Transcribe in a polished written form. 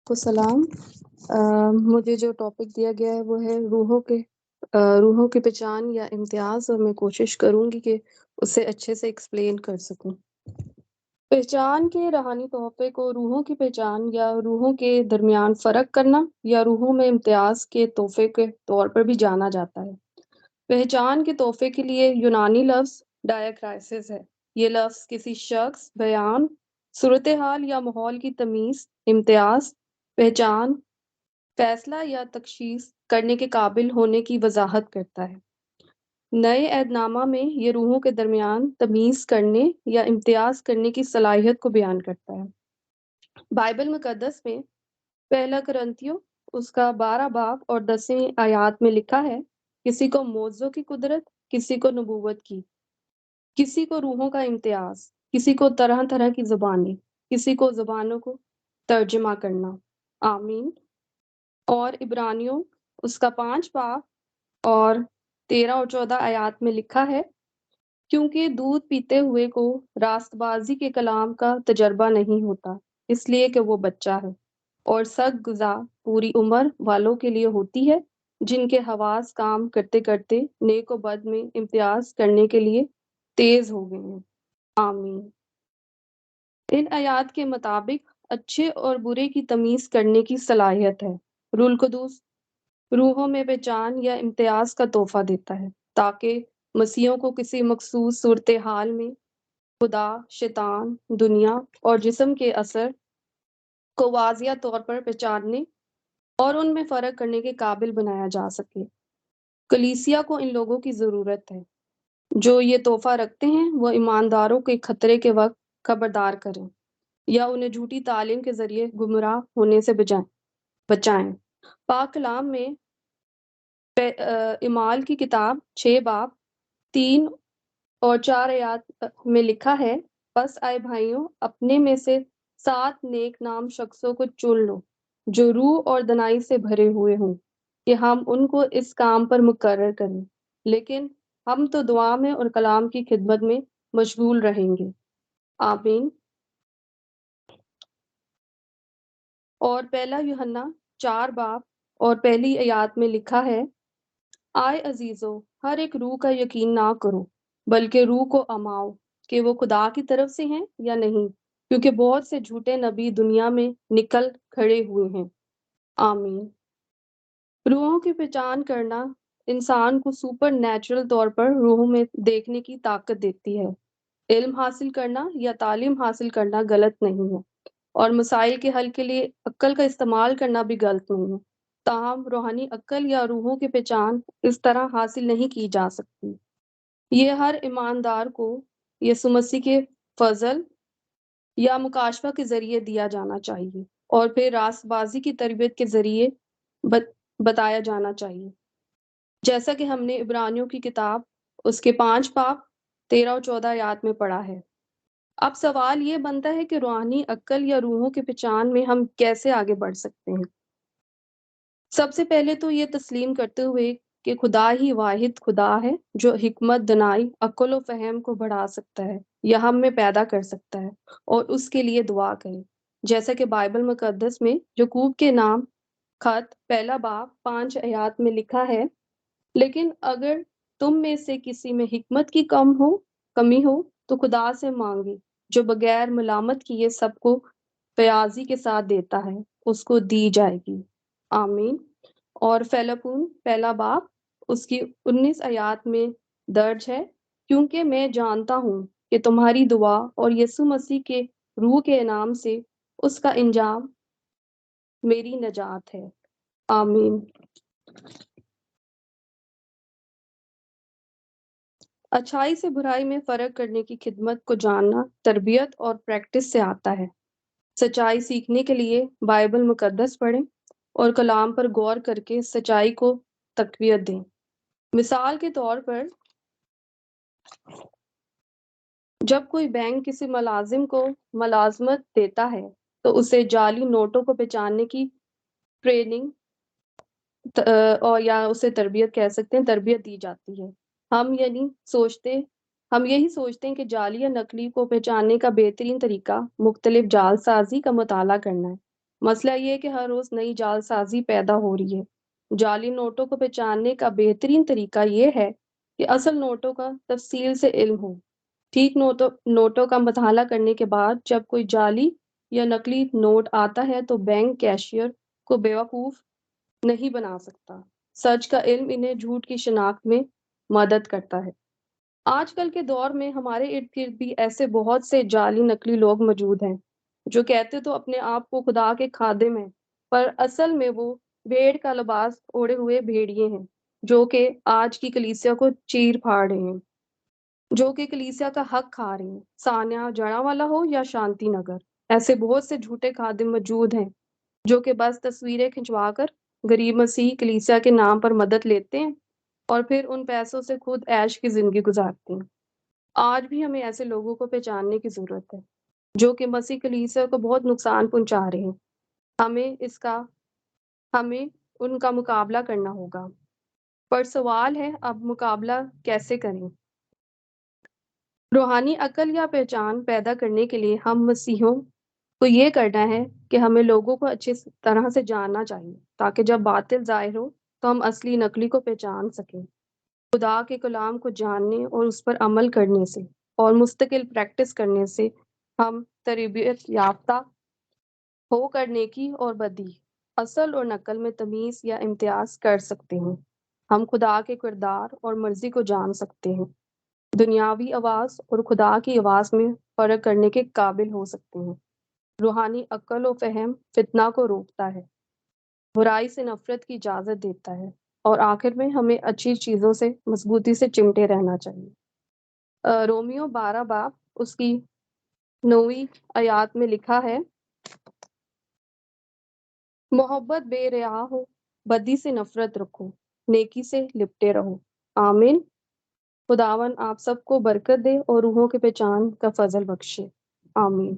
کو سلام۔ مجھے جو ٹاپک دیا گیا ہے وہ ہے روحوں کی پہچان یا امتیاز، اور میں کوشش کروں گی کہ اسے اچھے سے ایکسپلین کر سکوں۔ پہچان کے روحانی تحفے کو روحوں کی پہچان یا روحوں کے درمیان فرق کرنا یا روحوں میں امتیاز کے تحفے کے طور پر بھی جانا جاتا ہے۔ پہچان کے تحفے کے لیے یونانی لفظ ڈائیکرائسس ہے۔ یہ لفظ کسی شخص، بیان، صورتحال یا ماحول کی تمیز، امتیاز، پہچان، فیصلہ یا تشخیص کرنے کے قابل ہونے کی وضاحت کرتا ہے۔ نئے عہد نامہ میں یہ روحوں کے درمیان تمیز کرنے یا امتیاز کرنے کی صلاحیت کو بیان کرتا ہے۔ بائبل مقدس میں پہلا کرنتھیوں اس کا 12 باب اور 10ویں آیات میں لکھا ہے، کسی کو معجزوں کی قدرت، کسی کو نبوت کی، کسی کو روحوں کا امتیاز، کسی کو طرح طرح کی زبانیں، کسی کو زبانوں کو ترجمہ کرنا۔ آمین۔ اور عبرانیوں اس کا 5 باب اور 13 اور 14 آیات میں لکھا ہے، کیونکہ دودھ پیتے ہوئے کو راست بازی کے کلام کا تجربہ نہیں ہوتا، اس لیے کہ وہ بچہ ہے، اور سخت غذا پوری عمر والوں کے لیے ہوتی ہے، جن کے حواس کام کرتے کرتے نیک و بد میں امتیاز کرنے کے لیے تیز ہو گئے ہیں۔ آمین۔ ان آیات کے مطابق اچھے اور برے کی تمیز کرنے کی صلاحیت ہے۔ روح القدس روحوں میں پہچان یا امتیاز کا تحفہ دیتا ہے تاکہ مسیحوں کو کسی مخصوص صورتحال میں خدا، شیطان، دنیا اور جسم کے اثر کو واضح طور پر پہچاننے اور ان میں فرق کرنے کے قابل بنایا جا سکے۔ کلیسیا کو ان لوگوں کی ضرورت ہے جو یہ تحفہ رکھتے ہیں، وہ ایمانداروں کے خطرے کے وقت خبردار کریں یا انہیں جھوٹی تعلیم کے ذریعے گمراہ ہونے سے بچائیں۔ پاک کلام میں اعمال کی کتاب 6 باب 3 اور 4 آیات میں لکھا ہے، پس آئے بھائیوں، اپنے میں سے 7 نیک نام شخصوں کو چن لو جو روح اور دنائی سے بھرے ہوئے ہوں، کہ ہم ان کو اس کام پر مقرر کریں، لیکن ہم تو دعا میں اور کلام کی خدمت میں مشغول رہیں گے۔ آمین۔ اور پہلا یوحنا 4 باب اور پہلی آیات میں لکھا ہے، آئے عزیزو، ہر ایک روح کا یقین نہ کرو، بلکہ روح کو آماؤ کہ وہ خدا کی طرف سے ہیں یا نہیں، کیونکہ بہت سے جھوٹے نبی دنیا میں نکل کھڑے ہوئے ہیں۔ آمین۔ روحوں کی پہچان کرنا انسان کو سپر نیچرل طور پر روحوں میں دیکھنے کی طاقت دیتی ہے۔ علم حاصل کرنا یا تعلیم حاصل کرنا غلط نہیں ہے، اور مسائل کے حل کے لیے عقل کا استعمال کرنا بھی غلط نہیں ہے، تاہم روحانی عقل یا روحوں کی پہچان اس طرح حاصل نہیں کی جا سکتی۔ یہ ہر ایماندار کو یسوع مسیح کے فضل یا مکاشفہ کے ذریعے دیا جانا چاہیے، اور پھر راست بازی کی تربیت کے ذریعے بتایا جانا چاہیے، جیسا کہ ہم نے عبرانیوں کی کتاب اس کے 5 باب 13 اور 14 آیات میں پڑھا ہے۔ اب سوال یہ بنتا ہے کہ روحانی عقل یا روحوں کی پہچان میں ہم کیسے آگے بڑھ سکتے ہیں؟ سب سے پہلے تو یہ تسلیم کرتے ہوئے کہ خدا ہی واحد خدا ہے جو حکمت، دانائی، عقل و فہم کو بڑھا سکتا ہے یا ہم میں پیدا کر سکتا ہے، اور اس کے لیے دعا کریں، جیسا کہ بائبل مقدس میں یعقوب کے نام خط پہلا باب 5 آیات میں لکھا ہے، لیکن اگر تم میں سے کسی میں حکمت کی کمی ہو تو خدا سے مانگے جو بغیر ملامت کیے سب کو فیاضی کے ساتھ دیتا ہے، اس کو دی جائے گی۔ آمین۔ اور فیلپون پہلا باب اس کی 19 آیات میں درج ہے، کیونکہ میں جانتا ہوں کہ تمہاری دعا اور یسوع مسیح کے روح کے انعام سے اس کا انجام میری نجات ہے۔ آمین۔ اچھائی سے برائی میں فرق کرنے کی خدمت کو جاننا تربیت اور پریکٹس سے آتا ہے۔ سچائی سیکھنے کے لیے بائبل مقدس پڑھیں اور کلام پر غور کر کے سچائی کو تقویت دیں۔ مثال کے طور پر، جب کوئی بینک کسی ملازم کو ملازمت دیتا ہے تو اسے جعلی نوٹوں کو پہچاننے کی ٹریننگ اور یا اسے تربیت کہہ سکتے ہیں، تربیت دی جاتی ہے۔ ہم یہی سوچتے ہیں کہ جعلی یا نقلی کو پہچاننے کا بہترین طریقہ مختلف جعل سازی کا مطالعہ کرنا ہے، مسئلہ یہ ہے کہ ہر روز نئی جال سازی پیدا ہو رہی ہے۔ جعلی نوٹوں کو پہچاننے کا بہترین طریقہ یہ ہے کہ اصل نوٹوں کا تفصیل سے علم ہو۔ ٹھیک نوٹوں کا مطالعہ کرنے کے بعد جب کوئی جعلی یا نقلی نوٹ آتا ہے تو بینک کیشیئر کو بیوقوف نہیں بنا سکتا۔ سچ کا علم انہیں جھوٹ کی شناخت میں مدد کرتا ہے۔ آج کل کے دور میں ہمارے ارد گرد بھی ایسے بہت سے جعلی نقلی لوگ موجود ہیں جو کہتے تو اپنے آپ کو خدا کے خادم ہیں، پر اصل میں وہ بھیڑ کا لباس اوڑھے ہوئے بھیڑیے ہیں جو کہ آج کی کلیسیا کو چیر پھاڑ رہے ہیں، جو کہ کلیسیا کا حق کھا رہے ہیں، سانیہ جڑا والا ہو یا شانتی نگر۔ ایسے بہت سے جھوٹے خادم موجود ہیں جو کہ بس تصویریں کھنچوا کر غریب مسیح کلیسیا کے نام پر مدد لیتے ہیں اور پھر ان پیسوں سے خود عیش کی زندگی گزارتے ہیں۔ آج بھی ہمیں ایسے لوگوں کو پہچاننے کی ضرورت ہے جو کہ مسیح کلیسیا کو بہت نقصان پہنچا رہے ہیں۔ ہمیں ان کا مقابلہ کرنا ہوگا۔ پر سوال ہے اب مقابلہ کیسے کریں؟ روحانی عقل یا پہچان پیدا کرنے کے لیے ہم مسیحیوں کو یہ کرنا ہے کہ ہمیں لوگوں کو اچھی طرح سے جاننا چاہیے تاکہ جب باطل ظاہر ہو تو ہم اصلی نقلی کو پہچان سکیں۔ خدا کے کلام کو جاننے اور اس پر عمل کرنے سے اور مستقل پریکٹس کرنے سے ہم تربیت یافتہ ہو کر نیکی اور بدی، اصل اور نقل میں تمیز یا امتیاز کر سکتے ہیں۔ ہم خدا کے کردار اور مرضی کو جان سکتے ہیں، دنیاوی آواز اور خدا کی آواز میں فرق کرنے کے قابل ہو سکتے ہیں۔ روحانی عقل و فہم فتنہ کو روکتا ہے، برائی سے نفرت کی اجازت دیتا ہے، اور آخر میں ہمیں اچھی چیزوں سے مضبوطی سے چمٹے رہنا چاہیے۔ رومیو 12 باب اس کی 9 آیات میں لکھا ہے، محبت بے ریا ہو، بدی سے نفرت رکھو، نیکی سے لپٹے رہو۔ آمین۔ خداون آپ سب کو برکت دے اور روحوں کے پہچان کا فضل بخشے۔ آمین۔